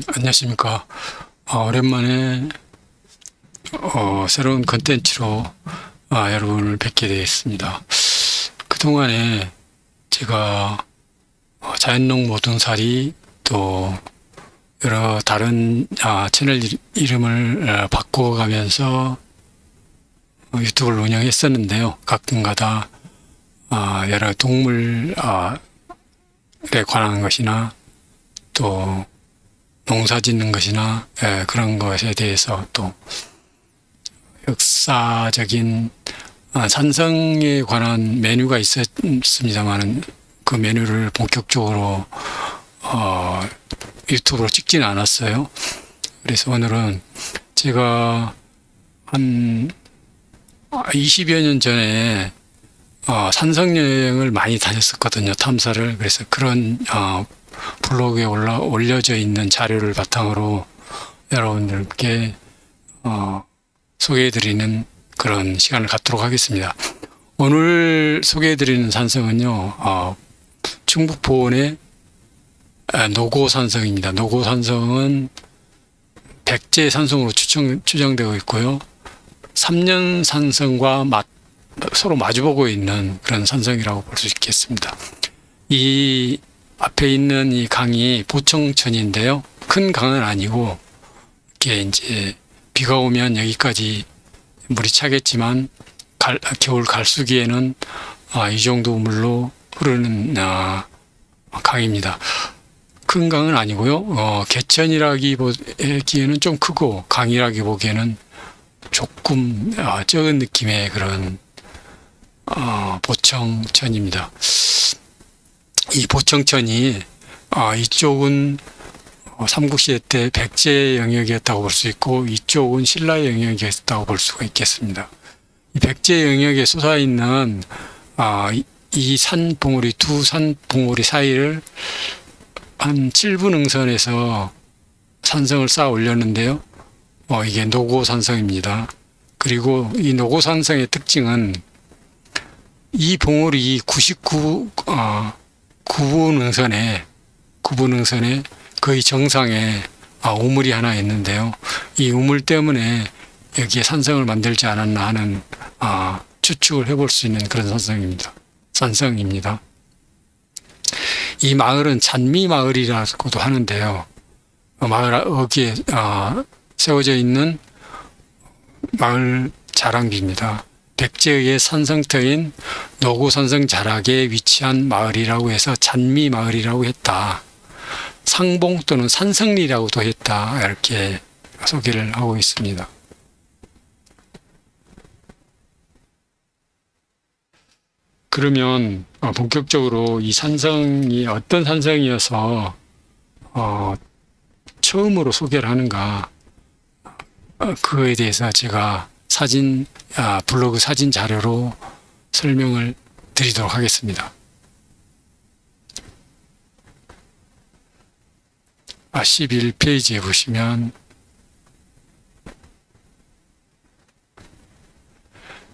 안녕하십니까. 오랜만에 새로운 컨텐츠로 여러분을 뵙게 되었습니다. 그동안에 제가 자연농 모든살이 또 여러 다른 채널 이름을 바꿔가면서 유튜브를 운영했었는데요. 가끔가다 여러 동물에 관한 것이나 또 농사 짓는 것이나 그런 것에 대해서 또 역사적인 산성에 관한 메뉴가 있었습니다만 그 메뉴를 본격적으로 유튜브로 찍지는 않았어요. 그래서 오늘은 제가 한 20여 년 전에 산성 여행을 많이 다녔었거든요. 탐사를. 그래서 그런 블로그에 올려져 있는 자료를 바탕으로 여러분들께 소개해드리는 그런 시간을 갖도록 하겠습니다. 오늘 소개해드리는 산성은요, 충북 보은의 노고산성입니다. 노고산성은 백제 산성으로 추정되고 있고요. 3년 산성과 서로 마주보고 있는 그런 산성이라고 볼 수 있겠습니다. 이 앞에 있는 이 강이 보청천인데요. 큰 강은 아니고 이렇게 이제 비가 오면 여기까지 물이 차겠지만 겨울 갈수기에는 이 정도 물로 흐르는 강입니다. 큰 강은 아니고요. 개천이라기에는 좀 크고 강이라기 보기에는 조금 적은 느낌의 그런 보청천입니다. 이 보청천이 이쪽은 삼국시대 때 백제 영역이었다고 볼 수 있고 이쪽은 신라 영역이었다고 볼 수가 있겠습니다. 이 백제 영역에 솟아있는 이 산봉우리 두 산봉우리 사이를 한 7분 응선에서 산성을 쌓아 올렸는데요. 이게 노고산성입니다. 그리고 이 노고산성의 특징은 이 봉우리 9분 응선에 거의 정상에 우물이 하나 있는데요. 이 우물 때문에 여기에 산성을 만들지 않았나 하는 추측을 해볼 수 있는 그런 산성입니다. 이 마을은 잔미마을이라고도 하는데요. 여기에 세워져 있는 마을 자랑비입니다. 백제의 산성터인 노고산성 자락에 위치한 마을이라고 해서 잔미마을이라고 했다. 상봉 또는 산성리라고도 했다. 이렇게 소개를 하고 있습니다. 그러면 본격적으로 이 산성이 어떤 산성이어서 처음으로 소개를 하는가, 그거에 대해서 제가 블로그 사진 자료로 설명을 드리도록 하겠습니다. 11페이지에 보시면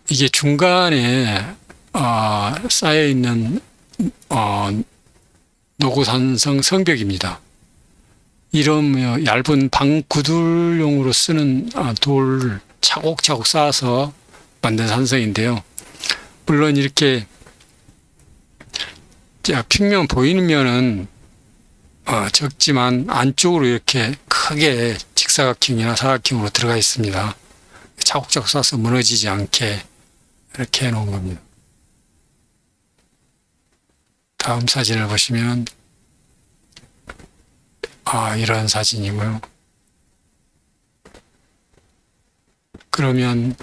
이게 중간에 쌓여있는 노고산성 성벽입니다. 이런 얇은 방구들용으로 쓰는 돌을 차곡차곡 쌓아서 만든 산성인데요. 물론 이렇게 평면 보이는 면은 적지만 안쪽으로 이렇게 크게 직사각형이나 사각형으로 들어가 있습니다. 차곡차곡 쌓아서 무너지지 않게 이렇게 해놓은 겁니다. 다음 사진을 보시면 이런 사진이고요. 그러면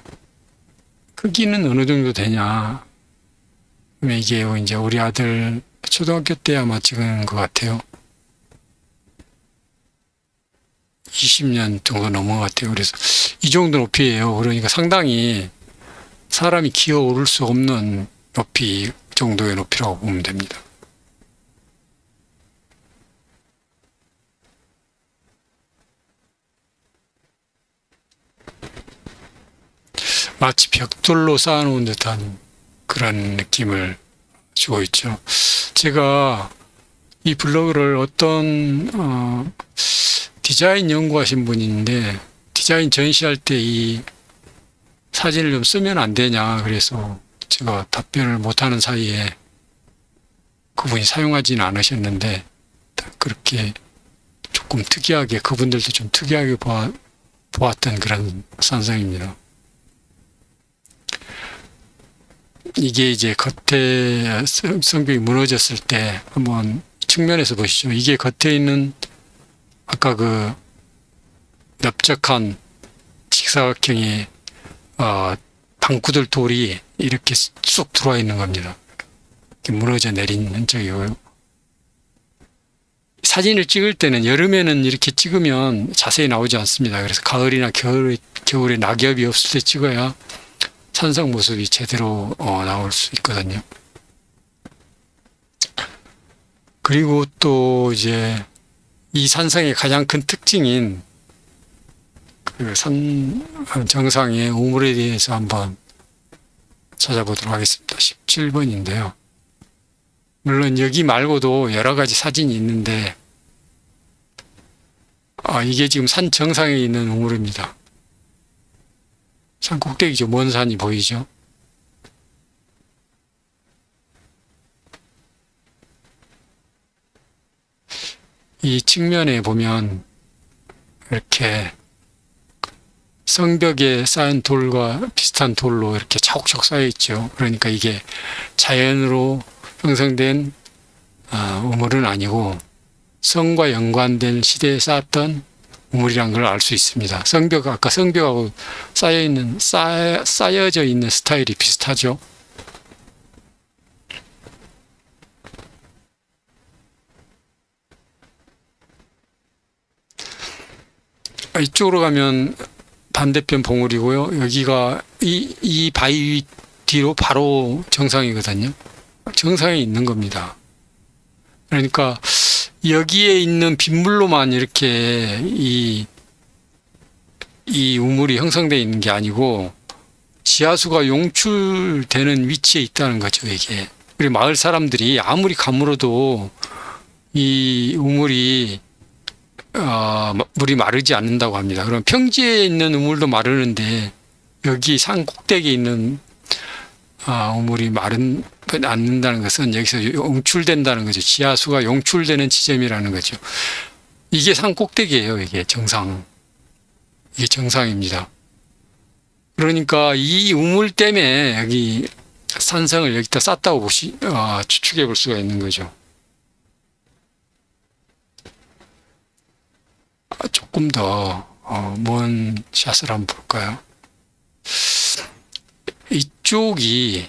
크기는 어느 정도 되냐? 그러면 이게 이제 우리 아들 초등학교 때 아마 찍은 것 같아요. 20년 정도 넘은 것 같아요. 그래서 이 정도 높이예요. 그러니까 상당히 사람이 기어 오를 수 없는 높이 정도의 높이라고 보면 됩니다. 마치 벽돌로 쌓아놓은 듯한 그런 느낌을 주고 있죠. 제가 이 블로그를 어떤 디자인 연구하신 분인데 디자인 전시할 때 이 사진을 좀 쓰면 안 되냐 그래서 제가 답변을 못하는 사이에 그분이 사용하지는 않으셨는데 그렇게 조금 특이하게 그분들도 좀 특이하게 보았던 그런 산성입니다. 이게 이제 겉에 성벽이 무너졌을 때 한번 측면에서 보시죠. 이게 겉에 있는 아까 그 넓적한 직사각형의 방구들 돌이 이렇게 쑥 들어와 있는 겁니다. 이렇게 무너져 내린 흔적이고요. 사진을 찍을 때는 여름에는 이렇게 찍으면 자세히 나오지 않습니다. 그래서 가을이나 겨울에 낙엽이 없을 때 찍어야 산성 모습이 제대로 나올 수 있거든요. 그리고 또 이제 이 산성의 가장 큰 특징인 그 산 정상의 우물에 대해서 한번 찾아보도록 하겠습니다. 17번인데요. 물론 여기 말고도 여러 가지 사진이 있는데 이게 지금 산 정상에 있는 우물입니다. 산 꼭대기죠. 먼 산이 보이죠. 이 측면에 보면 이렇게 성벽에 쌓인 돌과 비슷한 돌로 이렇게 차곡차곡 쌓여 있죠. 그러니까 이게 자연으로 형성된 우물은 아니고 성과 연관된 시대에 쌓았던 우물이란 걸 알 수 있습니다. 아까 성벽하고 쌓여져 있는 스타일이 비슷하죠. 이쪽으로 가면 반대편 봉우리고요. 여기가 이 바위 뒤로 바로 정상이거든요. 정상에 있는 겁니다. 그러니까 여기에 있는 빗물로만 이렇게 이 우물이 형성되어 있는 게 아니고 지하수가 용출되는 위치에 있다는 거죠, 이게. 그리고 마을 사람들이 아무리 가물어도 이 우물이 물이 마르지 않는다고 합니다. 그럼 평지에 있는 우물도 마르는데 여기 산 꼭대기에 있는 우물이 마르지 않는다는 것은 여기서 용출된다는 거죠. 지하수가 용출되는 지점이라는 거죠. 이게 산 꼭대기예요. 이게 정상입니다. 그러니까 이 우물 때문에 여기 산성을 여기다 쌌다고 추측해 볼 수가 있는 거죠. 조금 더 먼 샷을 한번 볼까요? 이쪽이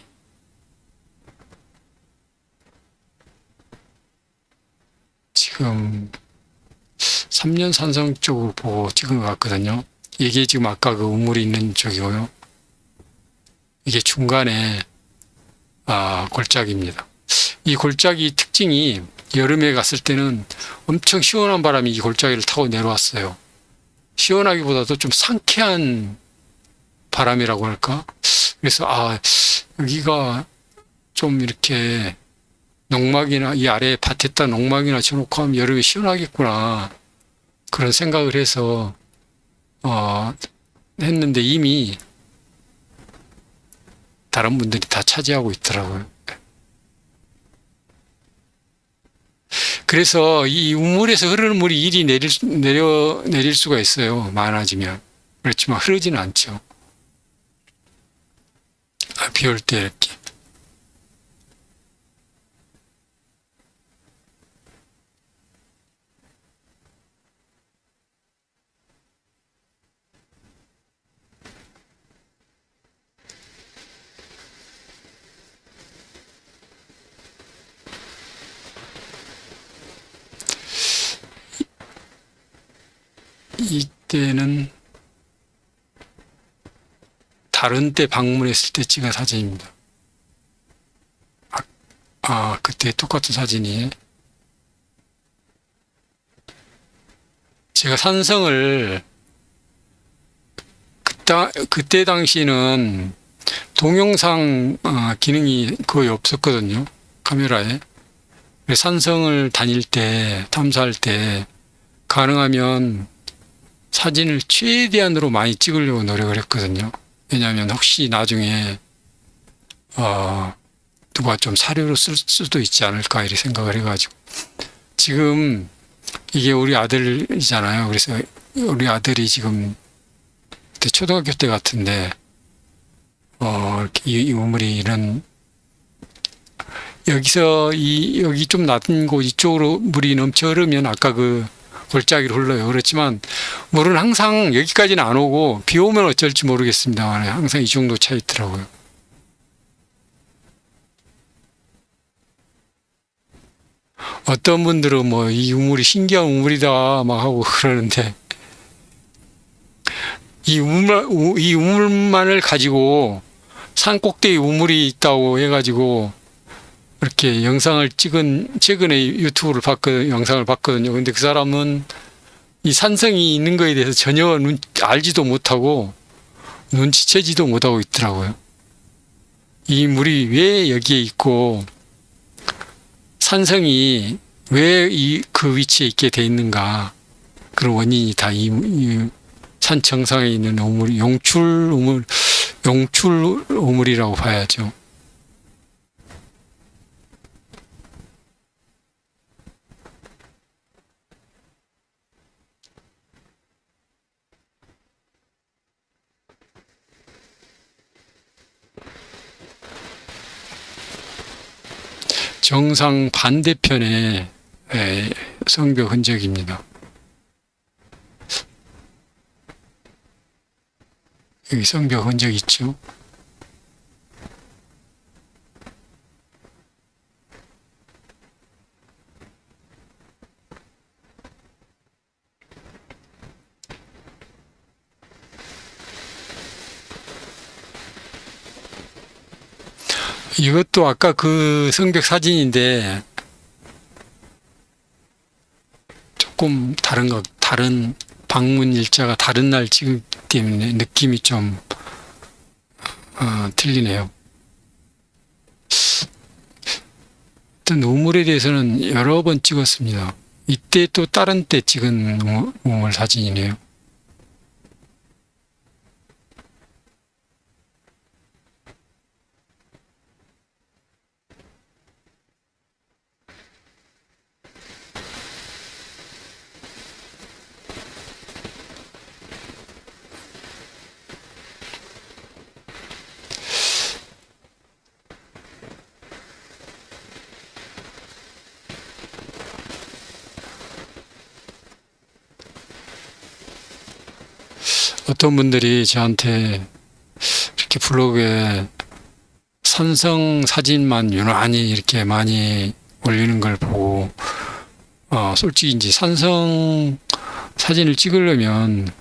지금 3년 산성 쪽으로 보고 찍은 것 같거든요. 이게 지금 아까 그 우물이 있는 쪽이고요. 이게 중간에 골짜기입니다. 이 골짜기 특징이 여름에 갔을 때는 엄청 시원한 바람이 이 골짜기를 타고 내려왔어요. 시원하기보다도 좀 상쾌한 바람이라고 할까? 그래서 여기가 좀 이렇게 농막이나 이 아래에 밭에다 농막이나 쳐놓고 하면 여름에 시원하겠구나 그런 생각을 해서 했는데 이미 다른 분들이 다 차지하고 있더라고요. 그래서 이 우물에서 흐르는 물이 이리 내릴 수가 있어요. 많아지면. 그렇지만 흐르지는 않죠. 비 올 때 이렇게. 이때는 다른 때 방문했을 때 찍은 사진입니다. 그때 똑같은 사진이에요. 제가 산성을 그때 당시는 동영상 기능이 거의 없었거든요. 카메라에. 그래서 산성을 다닐 때 탐사할 때 가능하면 사진을 최대한으로 많이 찍으려고 노력을 했거든요. 왜냐하면 혹시 나중에 누가 좀 사료로 쓸 수도 있지 않을까 이렇게 생각을 해가지고 지금 이게 우리 아들이잖아요. 그래서 우리 아들이 지금 그때 초등학교 때 같은데 이렇게 이 우물이 이런 여기서 여기 좀 낮은 곳 이쪽으로 물이 넘쳐 흐르면 아까 그 골짜기로 흘러요. 그렇지만 물은 항상 여기까지는 안 오고 비 오면 어쩔지 모르겠습니다만 항상 이 정도 차 있더라고요. 어떤 분들은 뭐 이 우물이 신기한 우물이다 막 하고 그러는데 이 우물만을 가지고 산 꼭대기 우물이 있다고 해가지고 이렇게 영상을 찍은 최근에 유튜브를 영상을 봤거든요. 근데 그 사람은 이 산성이 있는 거에 대해서 전혀 알지도 못하고 눈치채지도 못하고 있더라고요. 이 물이 왜 여기에 있고 산성이 왜 그 위치에 있게 돼 있는가 그런 원인이 다 이 산 정상에 있는 우물이 용출 우물이라고 봐야죠. 정상 반대편에 성벽 흔적입니다. 여기 성벽 흔적 있죠? 이것도 아까 그 성벽 사진인데 조금 다른 방문 일자가 다른 날 찍기 때문에 느낌이 좀 틀리네요. 일단 우물에 대해서는 여러 번 찍었습니다. 이때 또 다른 때 찍은 우물 사진이네요. 어떤 분들이 저한테 이렇게 블로그에 산성 사진만 유난히 이렇게 많이 올리는 걸 보고 솔직히 이제 산성 사진을 찍으려면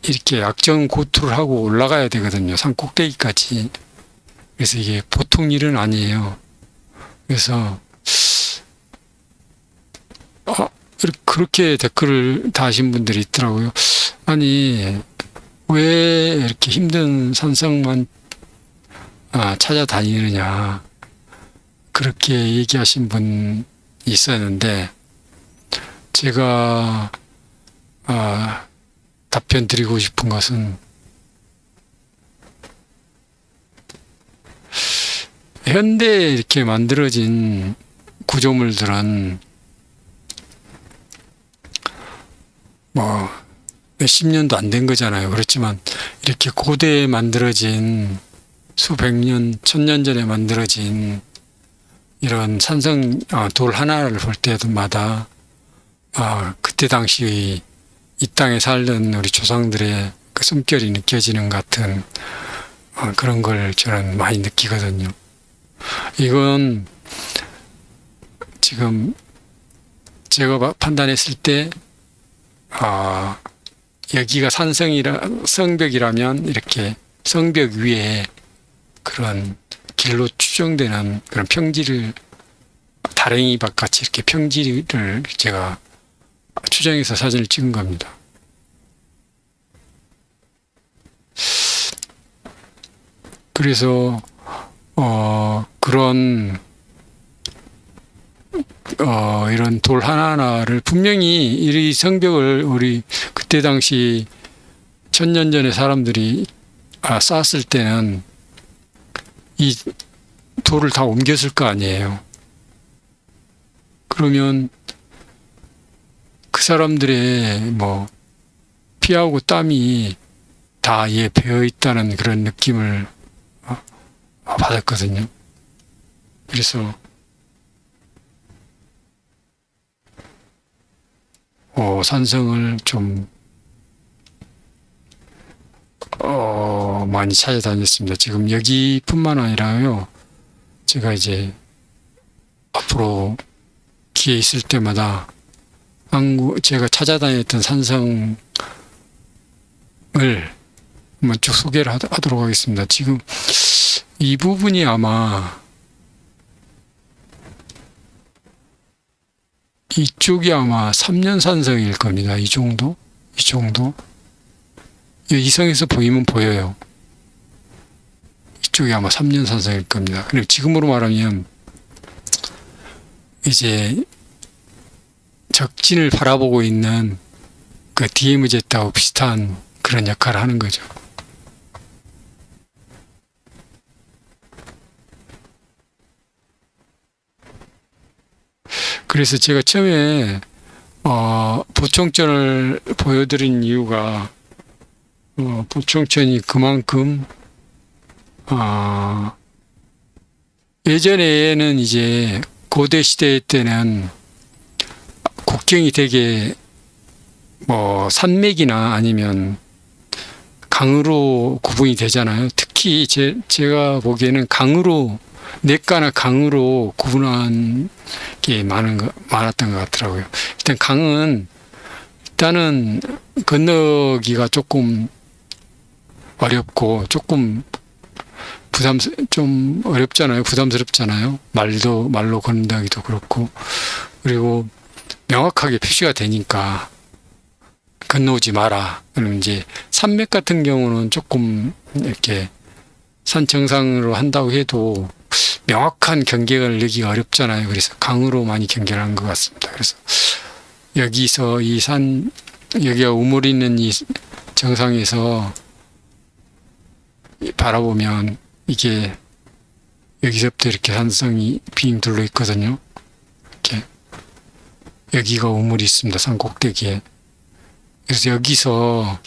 이렇게 악정 고투를 하고 올라가야 되거든요. 산 꼭대기까지. 그래서 이게 보통 일은 아니에요. 그래서 그렇게 댓글을 다신 분들이 있더라고요. 아니 왜 이렇게 힘든 산성만 찾아다니느냐 그렇게 얘기하신 분이 있었는데 제가 답변 드리고 싶은 것은 현대에 이렇게 만들어진 구조물들은 뭐 몇십 년도 안 된 거잖아요. 그렇지만 이렇게 고대에 만들어진 수백 년, 천년 전에 만들어진 이런 산성 돌 하나를 볼 때마다 그때 당시 이 땅에 살던 우리 조상들의 그 숨결이 느껴지는 같은 그런 걸 저는 많이 느끼거든요. 이건 지금 제가 판단했을 때 여기가 성벽이라면 이렇게 성벽 위에 그런 길로 추정되는 그런 평지를 다랭이밭 같이 이렇게 평지를 제가 추정해서 사진을 찍은 겁니다. 그래서 그런 이런 돌 하나하나를 분명히 이 성벽을 우리 그때 당시 1000년 전에 사람들이 쌓았을 때는 이 돌을 다 옮겼을 거 아니에요. 그러면 그 사람들의 뭐 피하고 땀이 다 배어 있다는 그런 느낌을 받았거든요. 그래서 산성을 좀 많이 찾아다녔습니다. 지금 여기뿐만 아니라요. 제가 이제 앞으로 기회 있을 때마다 제가 찾아다녔던 산성을 한번 쭉 소개를 하도록 하겠습니다. 지금 이 부분이 아마 이쪽이 아마 3년산성일 겁니다. 이 정도? 이성에서 보이면 보여요. 이쪽이 아마 3년산성일 겁니다. 그리고 지금으로 말하면 이제 적진을 바라보고 있는 그 DMZ하고 비슷한 그런 역할을 하는 거죠. 그래서 제가 처음에 보청천을 보여드린 이유가 보청천이 그만큼 예전에는 이제 고대 시대 때는 국경이 되게 뭐 산맥이나 아니면 강으로 구분이 되잖아요. 특히 제가 보기에는 냇가나 강으로 구분한 게 많았던 것 같더라고요. 일단 강은 일단은 건너기가 조금 어렵고 좀 어렵잖아요. 부담스럽잖아요. 말로 건너기도 그렇고. 그리고 명확하게 표시가 되니까 건너오지 마라. 그럼 이제 산맥 같은 경우는 조금 이렇게 산 정상으로 한다고 해도 명확한 경계를 내기가 어렵잖아요. 그래서 강으로 많이 경계를 한 것 같습니다. 그래서 여기서 여기가 우물 있는 이 정상에서 바라보면 이게 여기서부터 이렇게 산성이 빙 둘러 있거든요. 이렇게 여기가 우물이 있습니다. 산 꼭대기에. 그래서 여기서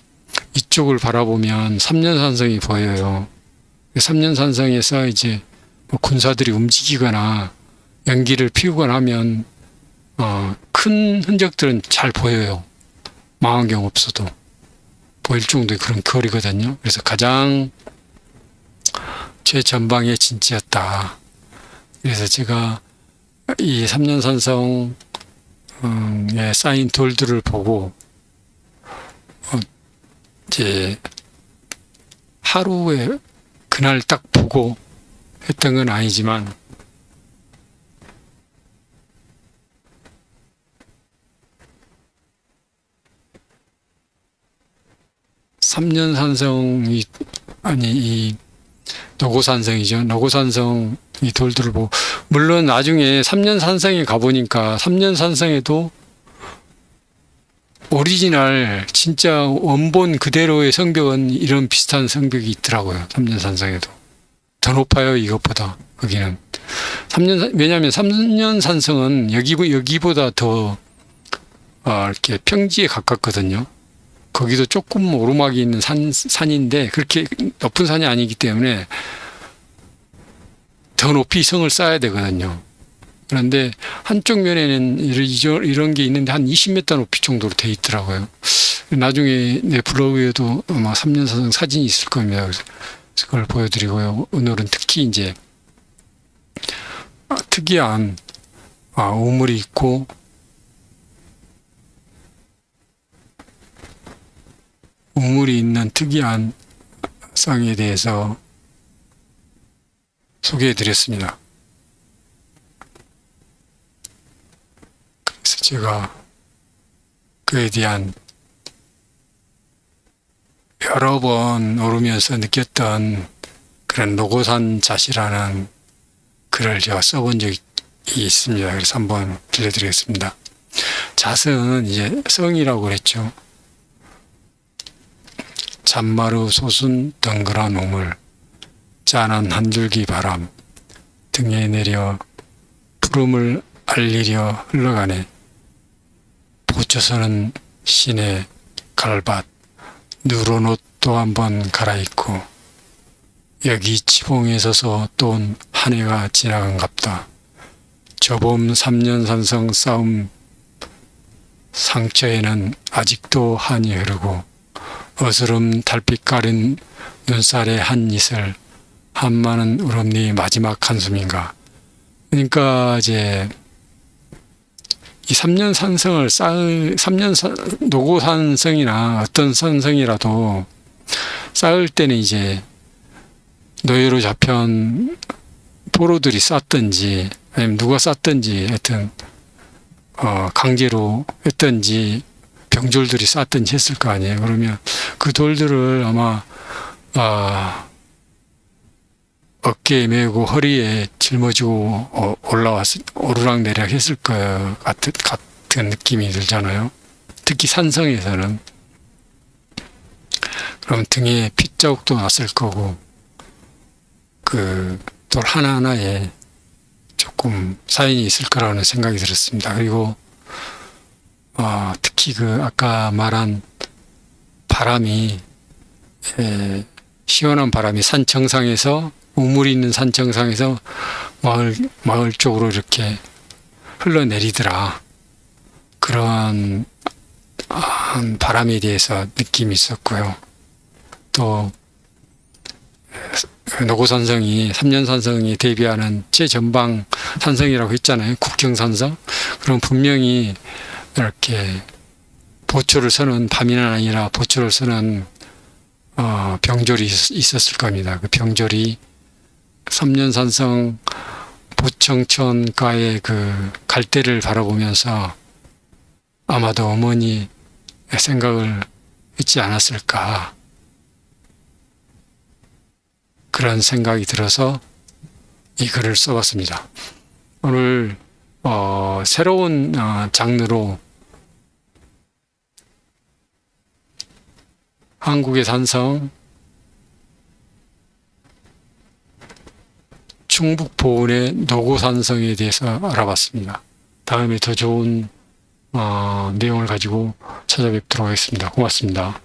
이쪽을 바라보면 3년산성이 보여요. 3년산성에서 이제 뭐 군사들이 움직이거나 연기를 피우거나 하면 큰 흔적들은 잘 보여요. 망원경 없어도 보일 정도의 그런 거리거든요. 그래서 가장 최전방의 진지였다. 그래서 제가 이 3년산성에 쌓인 돌들을 보고 이제 하루에 그날 딱 보고 했던 건 아니지만 삼년산성이 이 노고산성이죠. 노고산성 이 돌들을 보고 물론 나중에 삼년산성에 가보니까 삼년산성에도 오리지널 진짜 원본 그대로의 성벽은 이런 비슷한 성벽이 있더라고요. 삼년산성에도 더 높아요. 이것보다 거기는 왜냐하면 삼년산성은 여기보다 더 이렇게 평지에 가깝거든요. 거기도 조금 오르막이 있는 산인데 그렇게 높은 산이 아니기 때문에 더 높이 성을 쌓아야 되거든요. 그런데 한쪽 면에는 이런 게 있는데 한 20m 높이 정도로 돼 있더라고요. 나중에 내 블로그에도 아마 3년산성 사진이 있을 겁니다. 그래서 그걸 보여드리고요. 오늘은 특히 이제 특이한 우물이 있고 우물이 있는 특이한 쌍에 대해서 소개해드렸습니다. 그래서 제가 그에 대한 여러 번 오르면서 느꼈던 그런 노고산 자시라는 글을 제가 써본 적이 있습니다. 그래서 한번 들려드리겠습니다. 잣은 이제 성이라고 그랬죠. 잔마루 솟은 덩그란 우물, 짠한 한 줄기 바람, 등에 내려 푸름을 알리려 흘러가네. 보초서는 시내 갈밭, 누런 옷도 한번 갈아입고, 여기 지붕에 서서 또 한 해가 지나간갑다. 저봄 3년 산성 싸움 상처에는 아직도 한이 흐르고, 어스름 달빛 가린 눈살의 한 이슬, 한마는 울음니 마지막 한숨인가. 그러니까 이제 이 3년 산성을 노고 산성이나 어떤 산성이라도 쌓을 때는 이제 노예로 잡혀온 포로들이 쌓든지 아니면 누가 쌓든지 하여튼 강제로 했든지 병졸들이 쌓든지 했을 거 아니에요. 그러면 그 돌들을 아마 어깨에 메고 허리에 짊어지고 오르락내리락 했을 것 같은 느낌이 들잖아요. 특히 산성에서는. 그럼 등에 핏자국도 났을 거고, 그 돌 하나하나에 조금 사인이 있을 거라는 생각이 들었습니다. 그리고 특히 그 아까 말한 바람이 시원한 바람이 산 정상에서 우물이 있는 산 정상에서 마을 쪽으로 이렇게 흘러내리더라. 그러한 바람에 대해서 느낌이 있었고요. 또 노고산성이 3년산성이 대비하는 최전방 산성이라고 했잖아요. 국경산성. 그럼 분명히 이렇게 보초를 서는 밤이나 아니라 보초를 서는 병졸이 있었을 겁니다. 그 병졸이 3년산성 보청천가의 그 갈대를 바라보면서 아마도 어머니의 생각을 했지 않았을까. 그런 생각이 들어서 이 글을 써봤습니다. 오늘 새로운 장르로 한국의 산성, 충북보은의 노고산성에 대해서 알아봤습니다. 다음에 더 좋은 내용을 가지고 찾아뵙도록 하겠습니다. 고맙습니다.